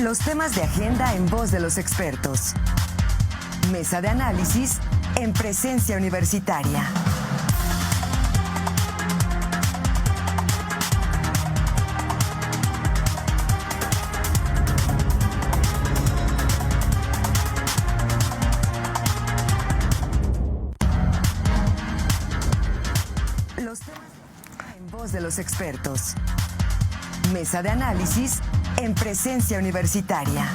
Los temas de agenda en voz de los expertos. Mesa de análisis en presencia universitaria. Los temas en voz de los expertos. Mesa de análisis en presencia universitaria.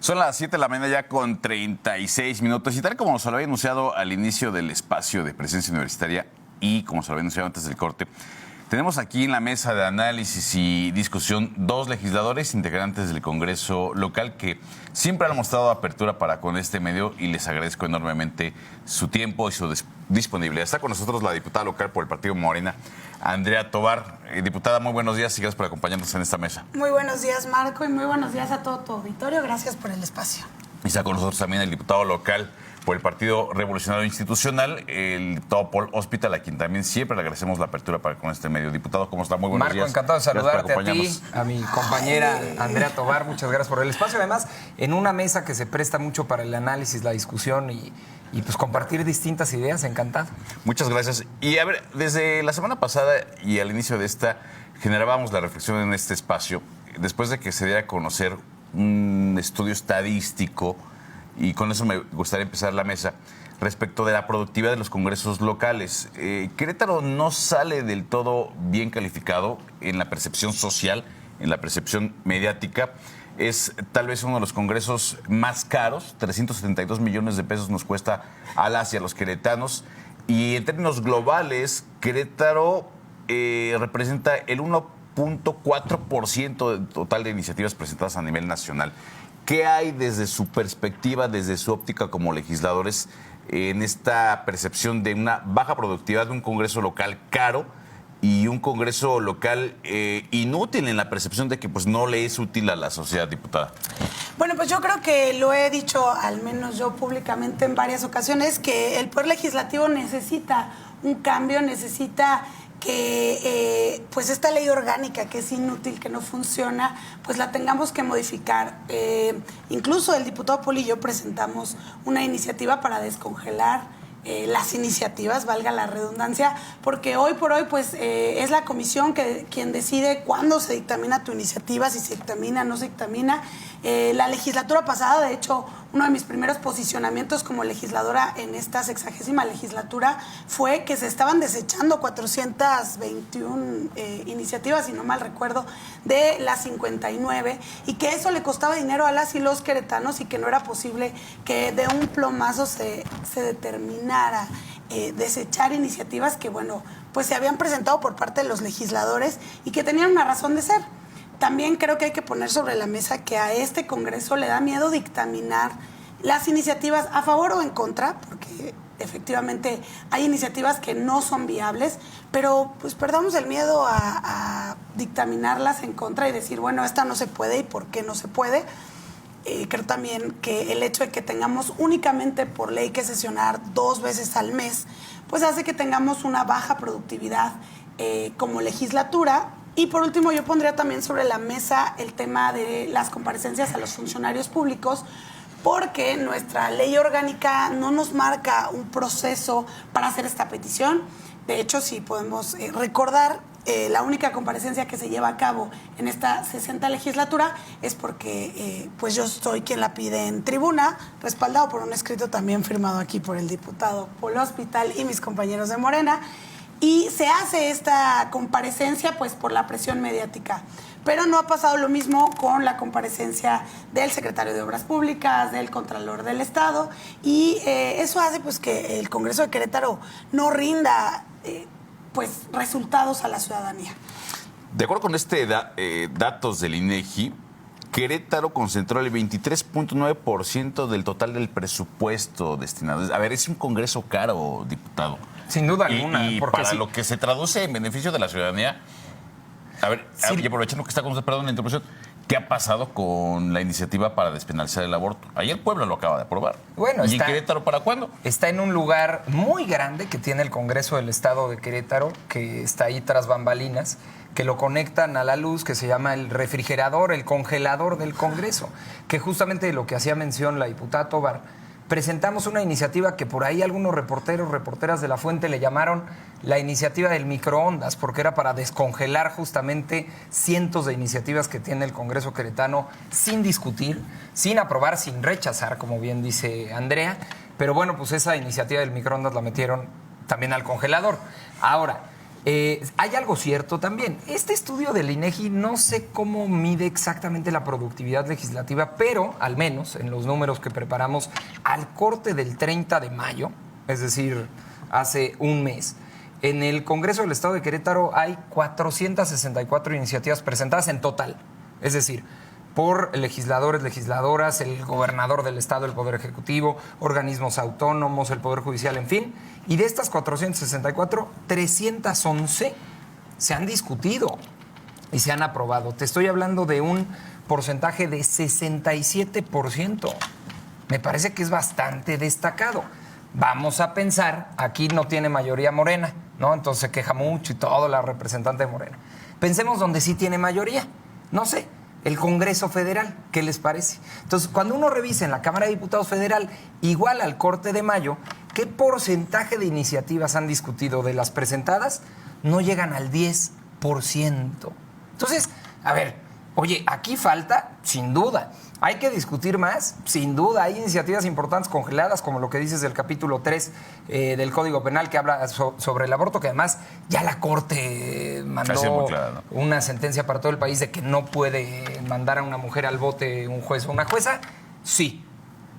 Son las 7 de la mañana ya con 36 minutos y tal como se lo había anunciado al inicio del espacio de presencia universitaria y como se lo había anunciado antes del corte, tenemos aquí en la mesa de análisis y discusión dos legisladores integrantes del Congreso local que siempre han mostrado apertura para con este medio y les agradezco enormemente su tiempo y su disponibilidad. Está con nosotros la diputada local por el Partido Morena, Andrea Tovar. Diputada, muy buenos días y gracias por acompañarnos en esta mesa. Muy buenos días, Marco, y muy buenos días a todo tu auditorio. Gracias por el espacio. Y está con nosotros también el diputado local por el Partido Revolucionario Institucional, el diputado Paul Hospital, a quien también siempre le agradecemos la apertura para con este medio. Diputado, ¿cómo está? Muy buenos días. Marco, encantado de saludarte a ti, a mi compañera Andrea Tovar. Muchas gracias por el espacio. Además, en una mesa que se presta mucho para el análisis, la discusión y pues compartir distintas ideas, encantado. Muchas gracias. Y a ver, desde la semana pasada y al inicio de esta, generábamos la reflexión en este espacio, después de que se diera a conocer un estudio estadístico, y con eso me gustaría empezar la mesa, respecto de la productividad de los congresos locales. Querétaro no sale del todo bien calificado en la percepción social, en la percepción mediática. Es tal vez uno de los congresos más caros, 372 millones de pesos nos cuesta a las y a los queretanos. Y en términos globales, Querétaro representa el 1.4% del total de iniciativas presentadas a nivel nacional. ¿Qué hay desde su perspectiva, desde su óptica como legisladores, en esta percepción de una baja productividad de un congreso local caro y un congreso local inútil en la percepción de que pues no le es útil a la sociedad, diputada? Bueno, pues yo creo que lo he dicho, al menos yo públicamente en varias ocasiones, que el Poder Legislativo necesita un cambio, necesita que pues esta ley orgánica que es inútil, que no funciona, pues la tengamos que modificar. Incluso el diputado Poli y yo presentamos una iniciativa para descongelar las iniciativas, valga la redundancia, porque hoy por hoy pues es la comisión quien decide cuándo se dictamina tu iniciativa, si se dictamina, no se dictamina. La legislatura pasada, de hecho, uno de mis primeros posicionamientos como legisladora en esta 60ª legislatura fue que se estaban desechando 421 iniciativas, si no mal recuerdo, de las 59, y que eso le costaba dinero a las y los queretanos y que no era posible que de un plomazo se determinara desechar iniciativas que, bueno, pues se habían presentado por parte de los legisladores y que tenían una razón de ser. También creo que hay que poner sobre la mesa que a este Congreso le da miedo dictaminar las iniciativas a favor o en contra, porque efectivamente hay iniciativas que no son viables, pero pues perdamos el miedo a dictaminarlas en contra y decir, bueno, esta no se puede y por qué no se puede. Creo también que el hecho de que tengamos únicamente por ley que sesionar 2 veces al mes, pues hace que tengamos una baja productividad como legislatura. Y por último, yo pondría también sobre la mesa el tema de las comparecencias a los funcionarios públicos, porque nuestra ley orgánica no nos marca un proceso para hacer esta petición. De hecho, si podemos recordar, la única comparecencia que se lleva a cabo en esta 60 legislatura es porque pues yo soy quien la pide en tribuna, respaldado por un escrito también firmado aquí por el diputado Paul Hospital y mis compañeros de Morena. Y se hace esta comparecencia pues por la presión mediática. Pero no ha pasado lo mismo con la comparecencia del secretario de Obras Públicas, del Contralor del Estado, y eso hace pues que el Congreso de Querétaro no rinda pues resultados a la ciudadanía. De acuerdo con datos del INEGI, Querétaro concentró el 23.9% del total del presupuesto destinado. A ver, es un Congreso caro, diputado. Sin duda alguna. Y porque para sí, lo que se traduce en beneficio de la ciudadanía. A ver, sí. Y aprovechando que está con usted, perdón la interrupción, ¿Qué ha pasado con la iniciativa para despenalizar el aborto? Ayer Puebla lo acaba de aprobar. Bueno, ¿Y en Querétaro para cuándo? Está en un lugar muy grande que tiene el Congreso del Estado de Querétaro, que está ahí tras bambalinas, que lo conectan a la luz, que se llama el refrigerador, el congelador del Congreso, que justamente de lo que hacía mención la diputada Tovar, presentamos una iniciativa que por ahí algunos reporteros, reporteras de La Fuente le llamaron la iniciativa del microondas, porque era para descongelar justamente cientos de iniciativas que tiene el Congreso queretano sin discutir, sin aprobar, sin rechazar, como bien dice Andrea. Pero bueno, pues esa iniciativa del microondas la metieron también al congelador. Ahora, hay algo cierto también. Este estudio del INEGI no sé cómo mide exactamente la productividad legislativa, pero al menos en los números que preparamos al corte del 30 de mayo, es decir, hace un mes, en el Congreso del Estado de Querétaro hay 464 iniciativas presentadas en total. Es decir, por legisladores, legisladoras, el gobernador del Estado, el Poder Ejecutivo, organismos autónomos, el Poder Judicial, en fin. Y de estas 464, 311 se han discutido y se han aprobado. Te estoy hablando de un porcentaje de 67%. Me parece que es bastante destacado. Vamos a pensar, aquí no tiene mayoría Morena, ¿no? Entonces se queja mucho y todo la representante de Morena. Pensemos donde sí tiene mayoría. No sé, el Congreso Federal, ¿qué les parece? Entonces, cuando uno revisa en la Cámara de Diputados Federal, igual al corte de mayo, ¿qué porcentaje de iniciativas han discutido de las presentadas? No llegan al 10%. Entonces, a ver, oye, aquí falta, sin duda. ¿Hay que discutir más? Sin duda. Hay iniciativas importantes congeladas, como lo que dices del capítulo 3 del Código Penal, que habla sobre el aborto, que además ya la Corte mandó una sentencia para todo el país de que no puede mandar a una mujer al bote un juez o una jueza. Sí,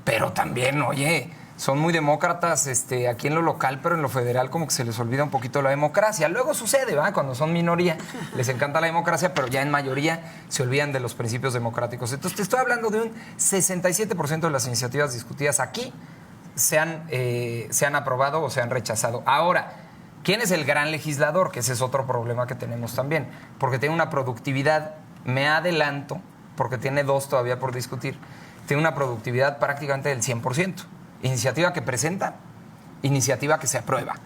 pero también, oye, son muy demócratas aquí en lo local, pero en lo federal como que se les olvida un poquito la democracia. Luego sucede, ¿va? Cuando son minoría, les encanta la democracia, pero ya en mayoría se olvidan de los principios democráticos. Entonces te estoy hablando de un 67% de las iniciativas discutidas aquí se han aprobado o se han rechazado. Ahora, ¿quién es el gran legislador? Que ese es otro problema que tenemos también, porque tiene una productividad, me adelanto, porque tiene dos todavía por discutir, tiene una productividad prácticamente del 100%. Iniciativa que presenta, iniciativa que se aprueba.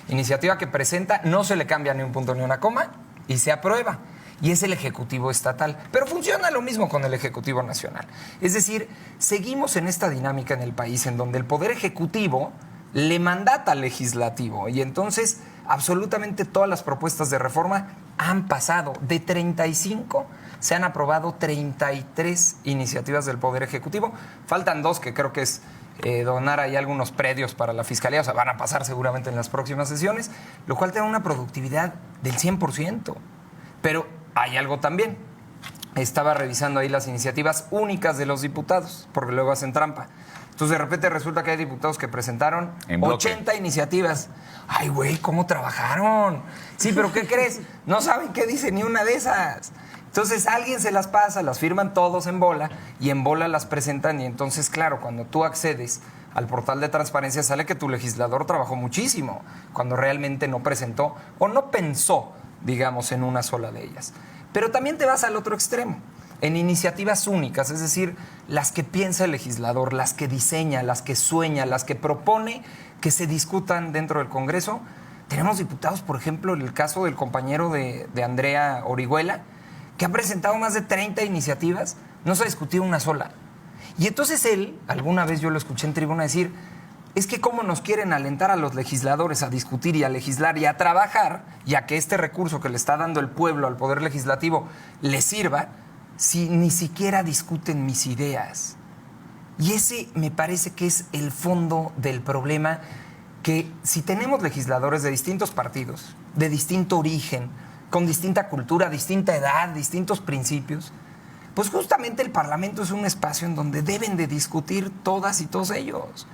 Iniciativa que presenta, no se le cambia ni un punto ni una coma y se aprueba. Y es el Ejecutivo Estatal. Pero funciona lo mismo con el Ejecutivo Nacional. Es decir, seguimos en esta dinámica en el país en donde el Poder Ejecutivo le mandata al Legislativo. Y entonces absolutamente todas las propuestas de reforma han pasado. De 35 se han aprobado 33 iniciativas del Poder Ejecutivo. Faltan dos que creo que es donar ahí algunos predios para la Fiscalía, o sea, van a pasar seguramente en las próximas sesiones, lo cual te da una productividad del 100%. Pero hay algo también. Estaba revisando ahí las iniciativas únicas de los diputados, porque luego hacen trampa. Entonces, de repente resulta que hay diputados que presentaron 80 iniciativas. Ay, güey, ¿cómo trabajaron? Sí, pero ¿qué crees? No saben qué dice ni una de esas. Entonces alguien se las pasa, las firman todos en bola y en bola las presentan y entonces, claro, cuando tú accedes al portal de transparencia sale que tu legislador trabajó muchísimo cuando realmente no presentó o no pensó, digamos, en una sola de ellas. Pero también te vas al otro extremo, en iniciativas únicas, es decir, las que piensa el legislador, las que diseña, las que sueña, las que propone que se discutan dentro del Congreso. Tenemos diputados, por ejemplo, en el caso del compañero de Andrea Orihuela, que ha presentado más de 30 iniciativas, no se ha discutido una sola. Y entonces él, alguna vez yo lo escuché en tribuna decir, es que cómo nos quieren alentar a los legisladores a discutir y a legislar y a trabajar, y a que este recurso que le está dando el pueblo al Poder Legislativo le sirva, si ni siquiera discuten mis ideas. Y ese me parece que es el fondo del problema, que si tenemos legisladores de distintos partidos, de distinto origen, con distinta cultura, distinta edad, distintos principios, pues justamente el Parlamento es un espacio en donde deben de discutir todas y todos ellos.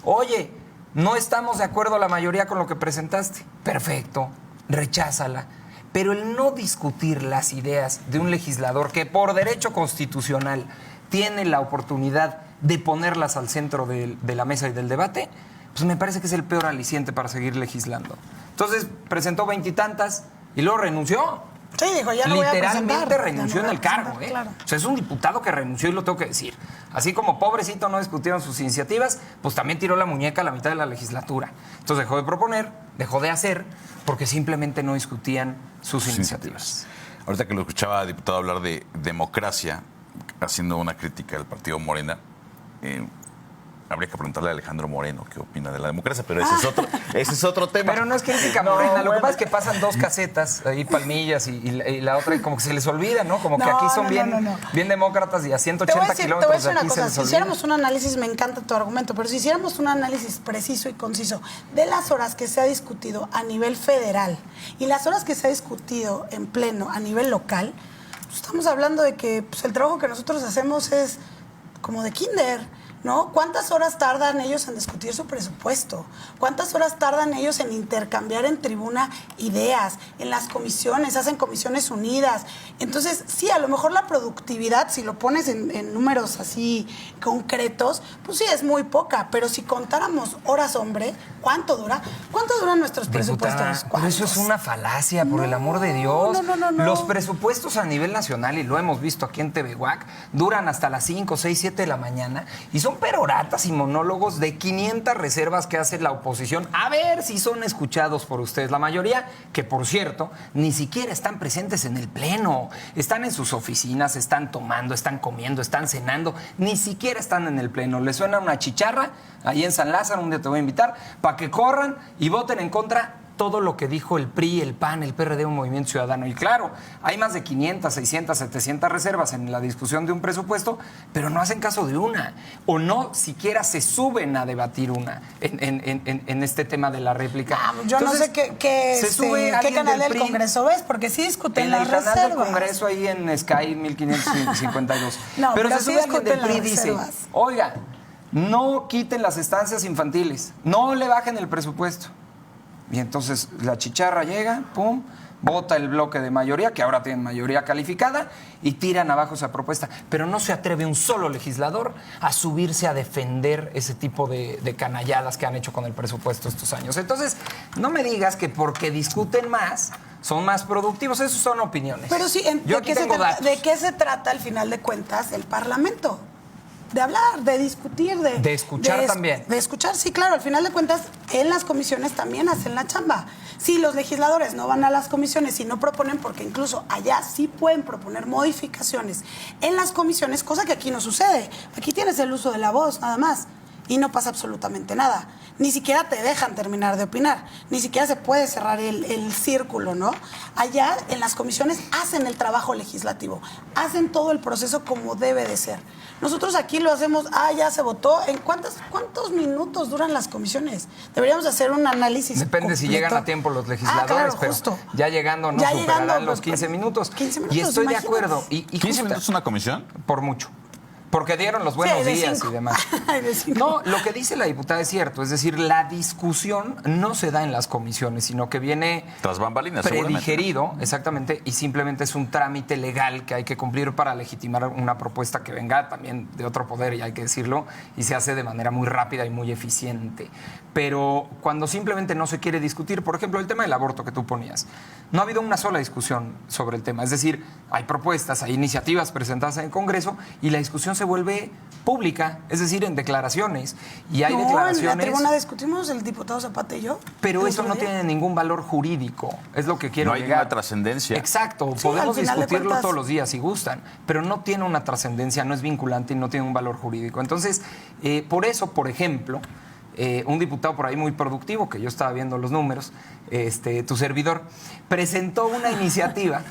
Oye, no estamos de acuerdo la mayoría con lo que presentaste. Perfecto, recházala. Pero el no discutir las ideas de un legislador que por derecho constitucional tiene la oportunidad de ponerlas al centro de la mesa y del debate, pues me parece que es el peor aliciente para seguir legislando. Entonces presentó 20 y tantas y luego renunció. Sí, dijo, ya lo voy a Literalmente presentar, renunció ya en no el voy a cargo, presentar, ¿eh? claro. O sea, es un diputado que renunció y lo tengo que decir. Así como pobrecito no discutieron sus iniciativas, pues también tiró la muñeca a la mitad de la legislatura. Entonces dejó de proponer, dejó de hacer, porque simplemente no discutían sus iniciativas. Ahorita que lo escuchaba, diputado, hablar de democracia, haciendo una crítica al partido Morena, habría que preguntarle a Alejandro Moreno qué opina de la democracia, pero ese es otro tema. Pero no es crítica Morena, lo que pasa es que pasan dos casetas, ahí Palmillas y la otra, y como que se les olvida, ¿no? Como que aquí son bien demócratas y a 180 te voy a kilómetros decir de aquí una se cosa, les si olvida. hiciéramos un análisis, me encanta tu argumento, pero si hiciéramos un análisis preciso y conciso de las horas que se ha discutido a nivel federal y las horas que se ha discutido en pleno a nivel local, pues estamos hablando de que pues, el trabajo que nosotros hacemos es como de kinder, ¿no? ¿Cuántas horas tardan ellos en discutir su presupuesto? ¿Cuántas horas tardan ellos en intercambiar en tribuna ideas? En las comisiones, hacen comisiones unidas. Entonces, sí, a lo mejor la productividad, si lo pones en números así concretos, pues sí, es muy poca. Pero si contáramos horas hombre, ¿cuánto dura? ¿Cuánto duran nuestros presupuestos? Pero eso es una falacia, por el amor de Dios. No. Los presupuestos a nivel nacional, y lo hemos visto aquí en TVWAC, duran hasta las 5, 6, 7 de la mañana y son peroratas y monólogos de 500 reservas que hace la oposición. A ver si son escuchados por ustedes. La mayoría, que por cierto, ni siquiera están presentes en el pleno. Están en sus oficinas, están tomando, están comiendo, están cenando. Ni siquiera están en el pleno. Les suena una chicharra ahí en San Lázaro, un día te voy a invitar, para que corran y voten en contra todo lo que dijo el PRI, el PAN, el PRD, un Movimiento Ciudadano. Y claro, hay más de 500, 600, 700 reservas en la discusión de un presupuesto, pero no hacen caso de una. O no siquiera se suben a debatir una en este tema de la réplica. Yo Entonces, no sé qué se sube qué alguien canal del del PRI. Congreso ves, porque sí discuten En las el canal reservas. del Congreso, ahí en Sky 1552. No, pero pero se sí sube alguien del discuten PRI y las dice, reservas. oiga, no quiten las estancias infantiles, no le bajen el presupuesto. Y entonces la chicharra llega, pum, vota el bloque de mayoría, que ahora tienen mayoría calificada, y tiran abajo esa propuesta. Pero no se atreve un solo legislador a subirse a defender ese tipo de canalladas que han hecho con el presupuesto estos años. Entonces, no me digas que porque discuten más, son más productivos. Esas son opiniones. Pero sí, Yo aquí tengo datos. ¿de qué se trata al final de cuentas el Parlamento? De hablar, de discutir, De escuchar también. De escuchar, sí, claro. Al final de cuentas, en las comisiones también hacen la chamba. Si los legisladores no van a las comisiones y no proponen, porque incluso allá sí pueden proponer modificaciones en las comisiones, cosa que aquí no sucede. Aquí tienes el uso de la voz, nada más. Y no pasa absolutamente nada. Ni siquiera te dejan terminar de opinar. Ni siquiera se puede cerrar el círculo, ¿no? Allá en las comisiones hacen el trabajo legislativo. Hacen todo el proceso como debe de ser. Nosotros aquí lo hacemos, ya se votó. ¿En cuántos minutos duran las comisiones? Deberíamos hacer un análisis Depende si completo. llegan a tiempo los legisladores, claro, pero justo. ya llegando no Ya superarán llegando, los pues, 15 minutos. 15 minutos, Y estoy imagínate. de acuerdo. Y ¿15 justo, minutos una comisión? por mucho. Porque dieron los buenos Sí, de días 5. y demás. De 5. No, lo que dice la diputada es cierto. Es decir, la discusión no se da en las comisiones, sino que viene Tras bambalinas, seguramente. predigerido, exactamente, y simplemente es un trámite legal que hay que cumplir para legitimar una propuesta que venga también de otro poder, y hay que decirlo, y se hace de manera muy rápida y muy eficiente. Pero cuando simplemente no se quiere discutir, por ejemplo, el tema del aborto que tú ponías, no ha habido una sola discusión sobre el tema. Es decir, hay propuestas, hay iniciativas presentadas en el Congreso y la discusión se vuelve pública, es decir, en declaraciones. Y hay En la declaraciones... tribuna discutimos el diputado Zapata y yo. Pero el eso otro no día. tiene ningún valor jurídico, es lo que quiero No hay llegar. una trascendencia. Exacto, Sí, podemos al final de discutirlo cuentas. todos los días si gustan, pero no tiene una trascendencia, no es vinculante y no tiene un valor jurídico. Entonces, por eso, por ejemplo, un diputado por ahí muy productivo, que yo estaba viendo los números, tu servidor, presentó una iniciativa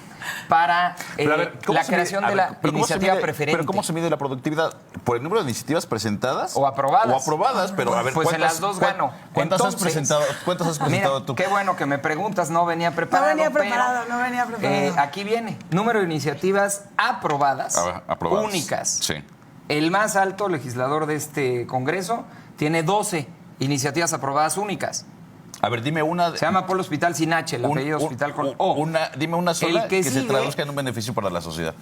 para Pero, a ver, ¿cómo la se mide- creación a de ver, la pero ¿cómo se iniciativa mide- preferente. Pero ¿cómo se mide la productividad? ¿Por el número de iniciativas presentadas? O aprobadas. O aprobadas, pero a ver, Pues en ¿cuántas- las dos cuán- gano. ¿Cuántas has Entonces, presentado mira, tú? qué bueno que me preguntas, no venía preparado. No venía pero, preparado, no venía preparado. aquí viene, número de iniciativas aprobadas, Aprobadas. únicas. Sí. El más alto legislador de este Congreso tiene 12 iniciativas aprobadas únicas. A ver, dime una. Se llama Polo Hospital sin H, el apellido Hospital con O. Dime una sola El que que se sigue- traduzca en un beneficio para la sociedad.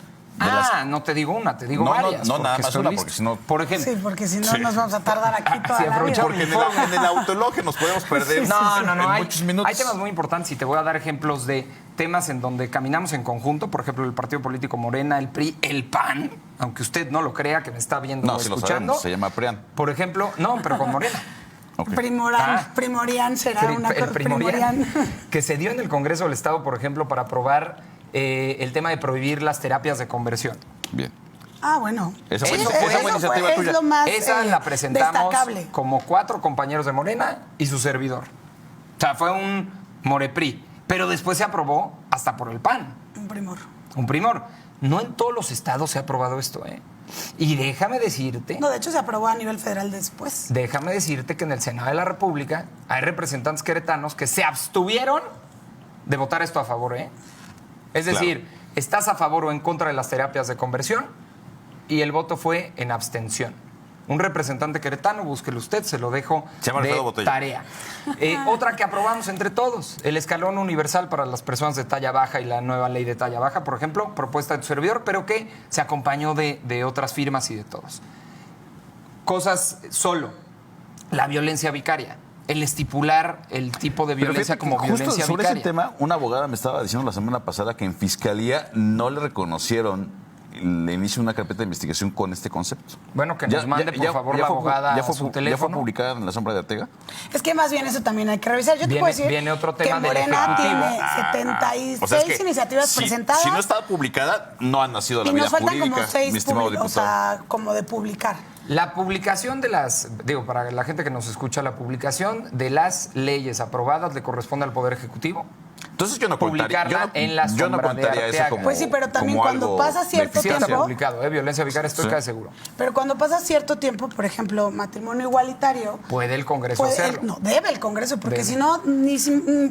No te digo una, te digo No, varias. no, porque nada más estoy una, listo. porque si no... Por ejemplo. Sí, porque si no nos vamos a tardar aquí toda Sí, la vida. aprovecha. Porque en el autologio nos podemos perder No. en muchos minutos. Hay temas muy importantes y te voy a dar ejemplos de temas en donde caminamos en conjunto. Por ejemplo, el partido político Morena, el PRI, el PAN, aunque usted no lo crea, que me está viendo No, o si lo escuchando. sabemos, se llama PRIAN. Por ejemplo, no, pero con Morena. Ok. Primorian será una El cosa. primorian que se dio en el Congreso del Estado, por ejemplo, para aprobar el tema de prohibir las terapias de conversión. Bien. Bueno. Esa fue Eso iniciativa es tuya. lo más Esa la presentamos destacable. como 4 compañeros de Morena y su servidor. O sea, fue un Morepri. Pero después se aprobó hasta por el PAN. Un primor. Un primor. No en todos los estados se ha aprobado esto, ¿eh? Y déjame decirte... No, de hecho se aprobó a nivel federal después. Déjame decirte que en el Senado de la República hay representantes queretanos que se abstuvieron de votar esto a favor, ¿eh? Es decir, estás a favor o en contra de las terapias de conversión y el voto fue en abstención. Un representante queretano, búsquelo usted, se lo dejo Se llama Alfredo de Botella. tarea. Otra que aprobamos entre todos, el escalón universal para las personas de talla baja y la nueva ley de talla baja, por ejemplo, propuesta de tu servidor, pero que se acompañó de otras firmas y de todos. Cosas solo, la violencia vicaria, el estipular el tipo de Pero violencia fíjate como que justo violencia sobre vicaria. ese tema, una abogada me estaba diciendo la semana pasada que en Fiscalía no le reconocieron le inicio una carpeta de investigación con este concepto. Bueno, que nos mande, por favor, la abogada a su ¿Ya fue teléfono. publicada en La Sombra de Ortega? Es que más bien eso también hay que revisar. Yo te Viene- puedo decir viene otro tema que del Morena Ejecutivo. tiene 76 O sea, es que iniciativas si, presentadas Si no estaba publicada, no han nacido a la y vida nos faltan jurídica, como 6 mi estimado o diputado. sea, como de publicar. La publicación de las, digo, para la gente que nos escucha, la publicación de las leyes aprobadas le corresponde al Poder Ejecutivo. Entonces yo no contaría, Publicarla en La yo no Sombra de contaría eso Arteaga. como Pues sí, pero también como cuando algo pasa cierto Sí está tiempo- publicado, violencia vicaria, estoy Sí. casi seguro. Pero cuando pasa cierto tiempo, por ejemplo, matrimonio igualitario, Puede el Congreso hacerlo. no, debe el Congreso, porque Debe. si no,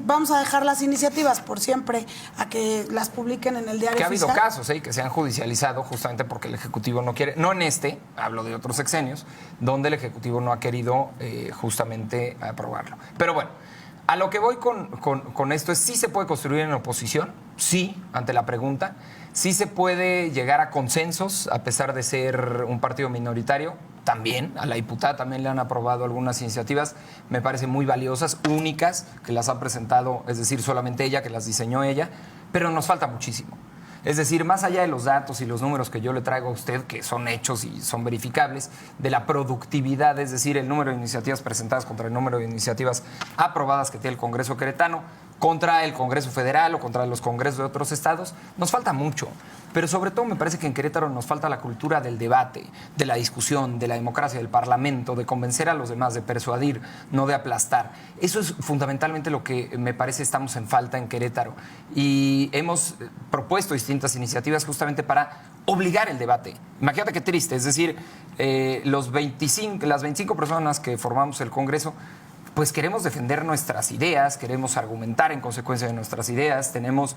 vamos a dejar las iniciativas por siempre a que las publiquen en el diario Que ha habido oficial. casos que se han judicializado justamente porque el Ejecutivo no quiere, no en este, hablo de otros sexenios, donde el Ejecutivo no ha querido justamente aprobarlo. Pero bueno, a lo que voy con esto es, sí se puede construir en oposición, sí, ante la pregunta, sí se puede llegar a consensos a pesar de ser un partido minoritario, también, a la diputada también le han aprobado algunas iniciativas, me parecen muy valiosas, únicas, que las ha presentado, es decir, solamente ella, que las diseñó ella, pero nos falta muchísimo. Es decir, más allá de los datos y los números que yo le traigo a usted, que son hechos y son verificables, de la productividad, es decir, el número de iniciativas presentadas contra el número de iniciativas aprobadas que tiene el Congreso queretano, contra el Congreso federal o contra los congresos de otros estados, nos falta mucho. Pero sobre todo me parece que en Querétaro nos falta la cultura del debate, de la discusión, de la democracia, del parlamento, de convencer a los demás, de persuadir, no de aplastar. Eso es fundamentalmente lo que me parece estamos en falta en Querétaro. Y hemos propuesto distintas iniciativas justamente para obligar el debate. Imagínate qué triste, es decir, las 25 personas que formamos el Congreso, pues queremos defender nuestras ideas, queremos argumentar en consecuencia de nuestras ideas, tenemos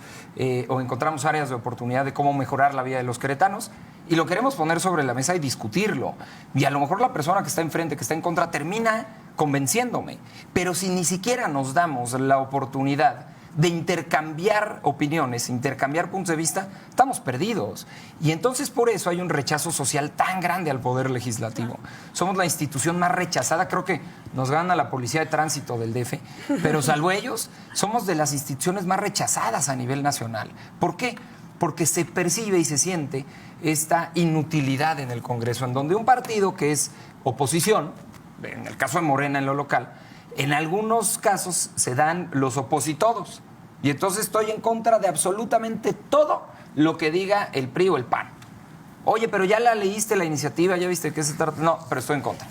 o encontramos áreas de oportunidad de cómo mejorar la vida de los queretanos y lo queremos poner sobre la mesa y discutirlo. Y a lo mejor la persona que está enfrente, que está en contra, termina convenciéndome. Pero si ni siquiera nos damos la oportunidad de intercambiar opiniones, intercambiar puntos de vista, estamos perdidos. Y entonces por eso hay un rechazo social tan grande al Poder Legislativo. Somos la institución más rechazada, creo que nos gana la Policía de Tránsito del DF, pero salvo ellos, somos de las instituciones más rechazadas a nivel nacional. ¿Por qué? Porque se percibe y se siente esta inutilidad en el Congreso, en donde un partido que es oposición, en el caso de Morena en lo local, en algunos casos se dan los opositodos. Y entonces estoy en contra de absolutamente todo lo que diga el PRI o el PAN. Oye, pero ya la leíste la iniciativa, ya viste de qué se trata. No, pero estoy en contra.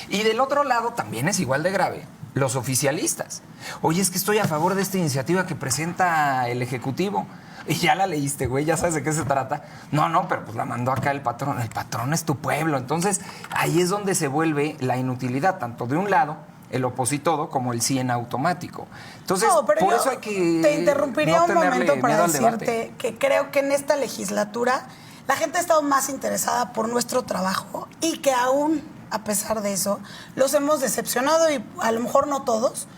Y del otro lado también es igual de grave, los oficialistas. Oye, es que estoy a favor de esta iniciativa que presenta el Ejecutivo. Y ya la leíste, güey, ya sabes de qué se trata. No, pero pues la mandó acá el patrón. El patrón es tu pueblo. Entonces, ahí es donde se vuelve la inutilidad, tanto de un lado, el opositodo, como el sí en automático. Entonces, pero por yo eso hay que te interrumpiría no un momento tenerle para miedo al decirte debate. que creo que en esta legislatura la gente ha estado más interesada por nuestro trabajo y que aún, a pesar de eso, los hemos decepcionado y a lo mejor no todos,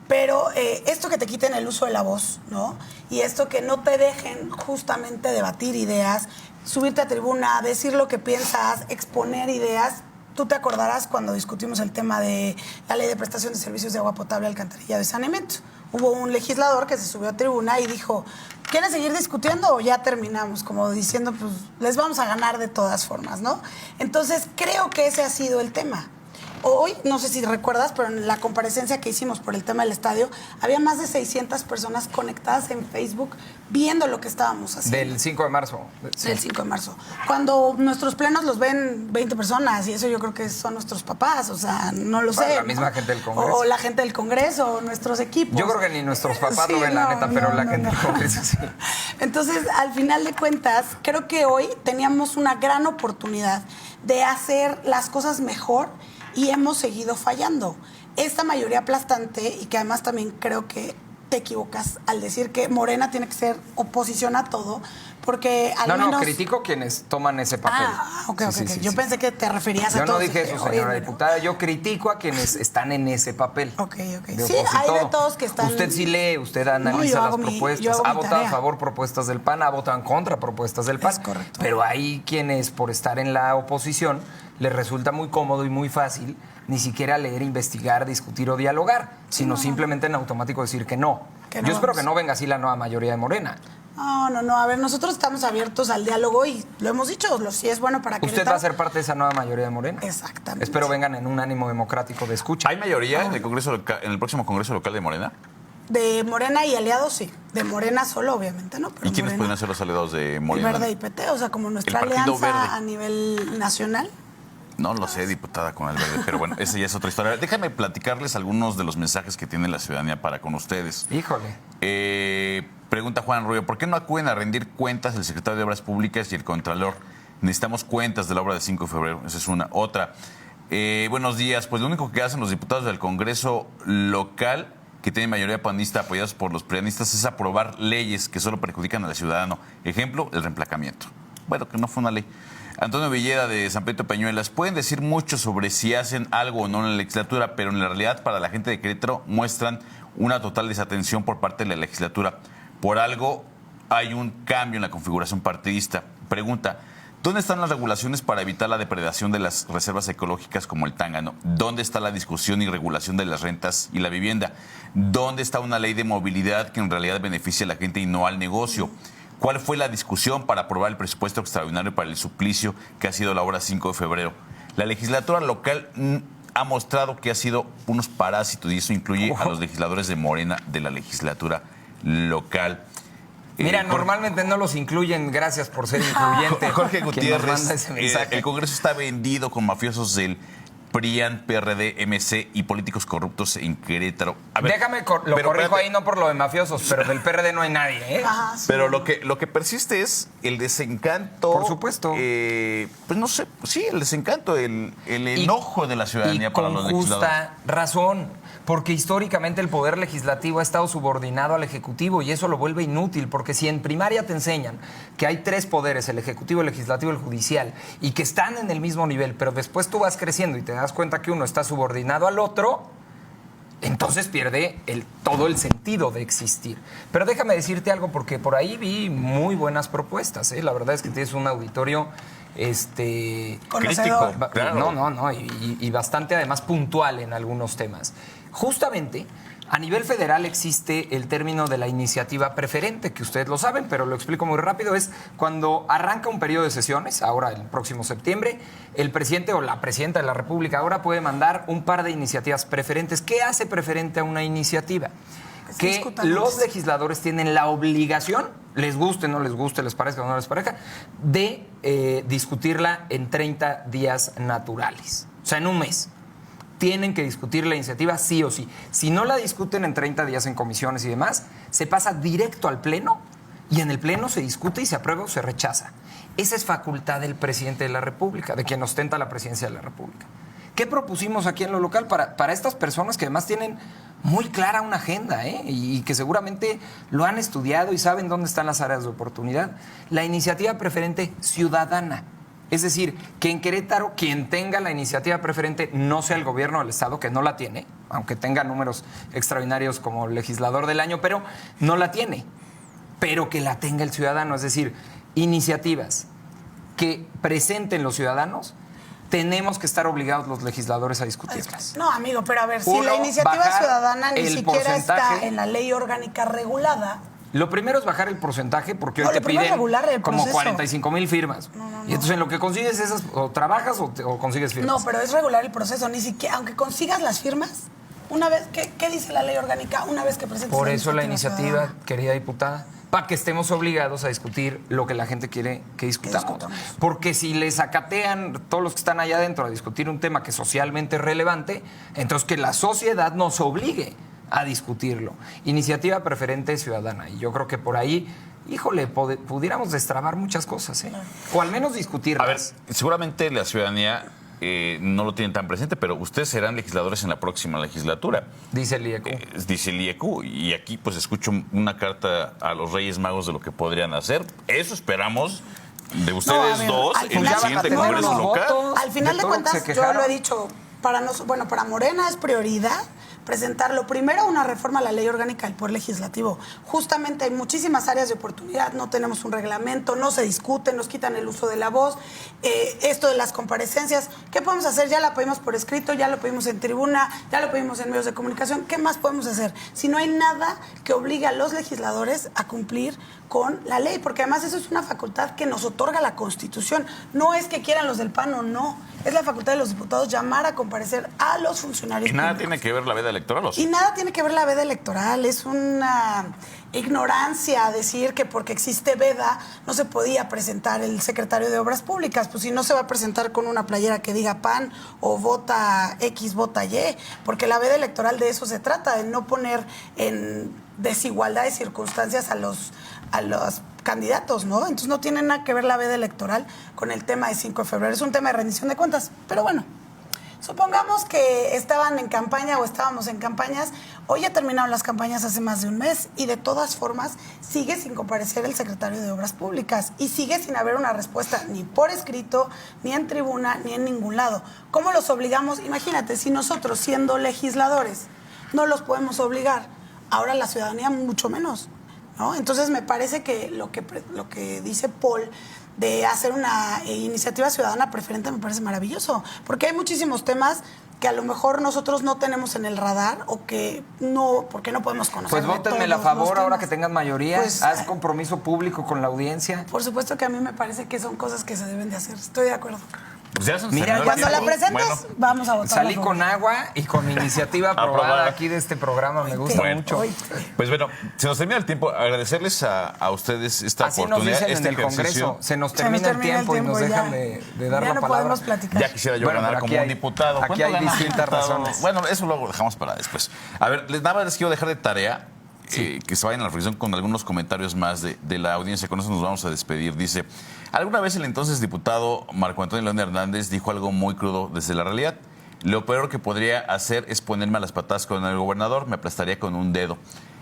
Pero esto que te quiten el uso de la voz, ¿no? Y esto que no te dejen justamente debatir ideas, subirte a tribuna, decir lo que piensas, exponer ideas. Tú te acordarás cuando discutimos el tema de la ley de prestación de servicios de agua potable, alcantarillado y saneamiento. Hubo un legislador que se subió a tribuna y dijo, ¿quieren seguir discutiendo o ya terminamos? Como diciendo, pues les vamos a ganar de todas formas, ¿no? Entonces creo que ese ha sido el tema. Hoy, no sé si recuerdas, pero en la comparecencia que hicimos por el tema del estadio, había más de 600 personas conectadas en Facebook viendo lo que estábamos haciendo. Del 5 de marzo. Sí. Del 5 de marzo. Cuando nuestros plenos los ven 20 personas, y eso yo creo que son nuestros papás, o sea, no lo sé. La misma gente del Congreso. O la gente del Congreso, o nuestros equipos. Yo creo que ni nuestros papás Sí, lo ven, la no, neta, pero no, la no, gente del no. Congreso sí. Entonces, al final de cuentas, creo que hoy teníamos una gran oportunidad de hacer las cosas mejor y hemos seguido fallando. Esta mayoría aplastante, y que además también creo que te equivocas al decir que Morena tiene que ser oposición a todo, porque al menos... No, critico quienes toman ese papel. Ok. Sí. Yo pensé que te referías a Yo todos. no dije eso, Oye, señora bueno. diputada. Yo critico a quienes están en ese papel. Ok. De Sí, hay de opositor. todos que están... Usted sí lee, usted analiza yo las hago propuestas, yo hago ha mi votado tarea. a favor propuestas del PAN, ha votado en contra propuestas del PAN. Es correcto. Pero hay quienes, por estar en la oposición, les resulta muy cómodo y muy fácil ni siquiera leer, investigar, discutir o dialogar, sino simplemente en automático decir que no. Que no Yo espero vamos. que no venga así la nueva mayoría de Morena. No. A ver, nosotros estamos abiertos al diálogo y lo hemos dicho, si es bueno para Usted Querétaro. va a ser parte de esa nueva mayoría de Morena. Exactamente. Espero vengan en un ánimo democrático de escucha. ¿Hay mayoría en el próximo Congreso Local de Morena? De Morena y aliados, sí. De Morena solo, obviamente, ¿no? Pero ¿Y quiénes Morena, pueden ser los aliados de el Morena? Verde y PT, o sea, como nuestra El Partido alianza Verde. a nivel nacional. No lo sé, diputada, con el verde, pero bueno, esa ya es otra historia. Déjame platicarles algunos de los mensajes que tiene la ciudadanía para con ustedes. Híjole. Pregunta Juan Rubio, ¿por qué no acuden a rendir cuentas el secretario de Obras Públicas y el Contralor? Necesitamos cuentas de la obra de 5 de febrero, esa es una. Otra, buenos días, pues lo único que hacen los diputados del Congreso local, que tienen mayoría panista apoyados por los prianistas, es aprobar leyes que solo perjudican al ciudadano. Ejemplo, el reemplacamiento. Bueno, que no fue una ley. Antonio Villeda de San Pedro Peñuelas, pueden decir mucho sobre si hacen algo o no en la legislatura, pero en la realidad para la gente de Querétaro muestran una total desatención por parte de la legislatura. Por algo hay un cambio en la configuración partidista. Pregunta, ¿dónde están las regulaciones para evitar la depredación de las reservas ecológicas como el tángano? ¿Dónde está la discusión y regulación de las rentas y la vivienda? ¿Dónde está una ley de movilidad que en realidad beneficia a la gente y no al negocio? ¿Cuál fue la discusión para aprobar el presupuesto extraordinario para el suplicio que ha sido la obra 5 de febrero? La legislatura local ha mostrado que ha sido unos parásitos y eso incluye a los legisladores de Morena de la legislatura local. Mira, normalmente no los incluyen, gracias por ser incluyente. Jorge Quien nos Gutiérrez, manda ese mensaje. el Congreso está vendido con mafiosos del PRIAN, PRD, MC y políticos corruptos en Querétaro. A ver, Déjame, lo pero corrijo espérate. ahí, no por lo de mafiosos, pero del PRD no hay nadie, ¿eh? Ajá, sí. Pero lo que persiste es el desencanto. Por supuesto. Pues no sé, sí, el desencanto, el enojo de la ciudadanía y para con los legisladores. justa razón, porque históricamente el poder legislativo ha estado subordinado al ejecutivo y eso lo vuelve inútil, porque si en primaria te enseñan que hay tres poderes, el ejecutivo, el legislativo y el judicial, y que están en el mismo nivel, pero después tú vas creciendo y te das cuenta que uno está subordinado al otro, entonces pierde todo el sentido de existir. Pero déjame decirte algo, porque por ahí vi muy buenas propuestas, ¿eh? La verdad es que tienes un auditorio Conocedor. Crítico. Claro. No, y bastante además puntual en algunos temas. Justamente, a nivel federal existe el término de la iniciativa preferente, que ustedes lo saben, pero lo explico muy rápido. Es cuando arranca un periodo de sesiones, ahora el próximo septiembre, el presidente o la presidenta de la República ahora puede mandar un par de iniciativas preferentes. ¿Qué hace preferente a una iniciativa? se Que discuta los antes. legisladores tienen la obligación, les guste, no les guste, les parezca o no les parezca, de discutirla en 30 días naturales, o sea, en un mes. Tienen que discutir la iniciativa sí o sí. Si no la discuten en 30 días en comisiones y demás, se pasa directo al Pleno y en el Pleno se discute y se aprueba o se rechaza. Esa es facultad del presidente de la República, de quien ostenta la presidencia de la República. ¿Qué propusimos aquí en lo local para estas personas que además tienen muy clara una agenda, y que seguramente lo han estudiado y saben dónde están las áreas de oportunidad? La iniciativa preferente ciudadana. Es decir, que en Querétaro quien tenga la iniciativa preferente no sea el gobierno del Estado, que no la tiene, aunque tenga números extraordinarios como legislador del año, pero no la tiene. Pero que la tenga el ciudadano, es decir, iniciativas que presenten los ciudadanos, tenemos que estar obligados los legisladores a discutirlas. No, amigo, pero a ver, si Uno, la iniciativa bajar ciudadana ni el siquiera está porcentaje. en la ley orgánica regulada. Lo primero es bajar el porcentaje, porque hoy No, te lo primero es piden regular el como proceso. 45,000 firmas. Y entonces en lo que consigues esas, o trabajas o consigues firmas. No, pero es regular el proceso. Ni siquiera, aunque consigas las firmas, una vez, ¿qué dice la ley orgánica? Una vez que presentes Por eso la iniciativa, ciudadana. querida diputada, para que estemos obligados a discutir lo que la gente quiere que discutamos. discutamos. Porque si les acatean todos los que están allá adentro a discutir un tema que socialmente es relevante, entonces que la sociedad nos obligue a discutirlo. Iniciativa preferente ciudadana. Y yo creo que por ahí, híjole, pudiéramos destrabar muchas cosas, ¿eh? O al menos discutirlas. A ver, seguramente la ciudadanía no lo tiene tan presente, pero ustedes serán legisladores en la próxima legislatura. Dice el IECU. Dice el IECU. Y aquí pues escucho una carta a los Reyes Magos de lo que podrían hacer. Eso esperamos de ustedes ver, dos al en el final siguiente va a tener Congreso los local. votos. Al final de todo lo que cuentas, se yo lo quejaron. he dicho, para Morena es prioridad presentar lo primero una reforma a la ley orgánica del Poder Legislativo. Justamente hay muchísimas áreas de oportunidad, no tenemos un reglamento, no se discute, nos quitan el uso de la voz, esto de las comparecencias, ¿qué podemos hacer? Ya la pedimos por escrito, ya lo pedimos en tribuna, ya lo pedimos en medios de comunicación, ¿qué más podemos hacer? Si no hay nada que obligue a los legisladores a cumplir con la ley, porque además eso es una facultad que nos otorga la Constitución, no es que quieran los del PAN o no, es la facultad de los diputados llamar a comparecer a los funcionarios Y nada públicos. tiene que ver la veda electoral. ¿O sí? Y nada tiene que ver la veda electoral, es una ignorancia decir que porque existe veda no se podía presentar el secretario de Obras Públicas, pues si no se va a presentar con una playera que diga PAN o vota X, vota Y, porque la veda electoral de eso se trata, de no poner en desigualdad de circunstancias a los candidatos, ¿no? Entonces no tiene nada que ver la veda electoral con el tema de 5 de febrero, es un tema de rendición de cuentas, pero bueno. Supongamos que estaban en campaña o estábamos en campañas, hoy ya terminaron las campañas hace más de un mes y de todas formas sigue sin comparecer el secretario de Obras Públicas y sigue sin haber una respuesta ni por escrito, ni en tribuna, ni en ningún lado. ¿Cómo los obligamos? Imagínate, si nosotros siendo legisladores no los podemos obligar, ahora la ciudadanía mucho menos, ¿no? Entonces me parece que lo que dice Paul de hacer una iniciativa ciudadana preferente me parece maravilloso, porque hay muchísimos temas que a lo mejor nosotros no tenemos en el radar o que no, porque no podemos conocer. Pues vótenmela a favor ahora que tengan mayoría, Pues, haz compromiso público con la audiencia. Por supuesto que a mí me parece que son cosas que se deben de hacer, estoy de acuerdo. Pues ya se nos Mira, terminó el Cuando la tiempo. presentes, Bueno, vamos a votar. Salí con agua y con iniciativa aprobada aquí de este programa, me gusta Bueno. mucho. Pues bueno, se nos termina el tiempo. Agradecerles a ustedes esta Así nos oportunidad, dicen este en el ejercicio. Congreso, se nos termina el tiempo y nos ya. dejan de dar Ya la no palabra. podemos platicar. Ya quisiera yo Bueno, ganar pero como aquí un hay- diputado. aquí ¿Cuánto hay gana un distintas diputado? razones. Bueno, eso luego lo dejamos para después. A ver, nada más les quiero dejar de tarea que se vayan a la reflexión con algunos comentarios más de la audiencia. Con eso nos vamos a despedir. Dice, alguna vez el entonces diputado Marco Antonio León Hernández dijo algo muy crudo desde la realidad. Lo peor que podría hacer es ponerme a las patadas con el gobernador, me aplastaría con un dedo.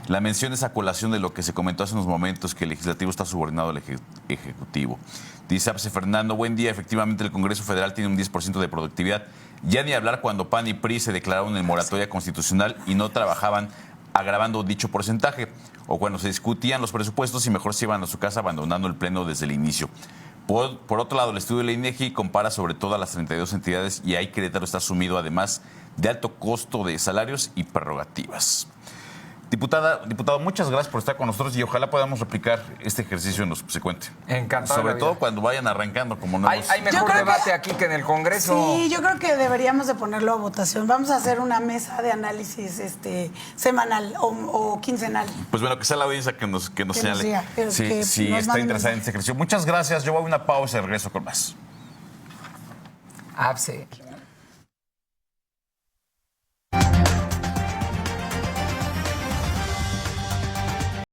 La mención es a colación de lo que se comentó hace unos momentos, que el legislativo está subordinado al ejecutivo. Dice Apse Fernando, buen día, efectivamente el Congreso Federal tiene un 10% de productividad. Ya ni hablar cuando PAN y PRI se declararon en moratoria constitucional y no trabajaban agravando dicho porcentaje, o cuando se discutían los presupuestos y mejor se iban a su casa abandonando el pleno desde el inicio. Por otro lado, el estudio de la INEGI compara sobre todo a las 32 entidades y ahí Querétaro está sumido además de alto costo de salarios y prerrogativas. Diputado, muchas gracias por estar con nosotros y ojalá podamos replicar este ejercicio en lo subsecuente. Encantado de Sobre la todo vida. cuando vayan arrancando como no Hay Yo mejor creo debate que- aquí que en el Congreso. Sí, yo creo que deberíamos de ponerlo a votación. Vamos a hacer una mesa de análisis semanal o quincenal. Pues bueno, que sea la audiencia que nos señale diga, pero si que si nos está manden interesada en este ejercicio. Muchas gracias. Yo voy a una pausa y regreso con más. Apse.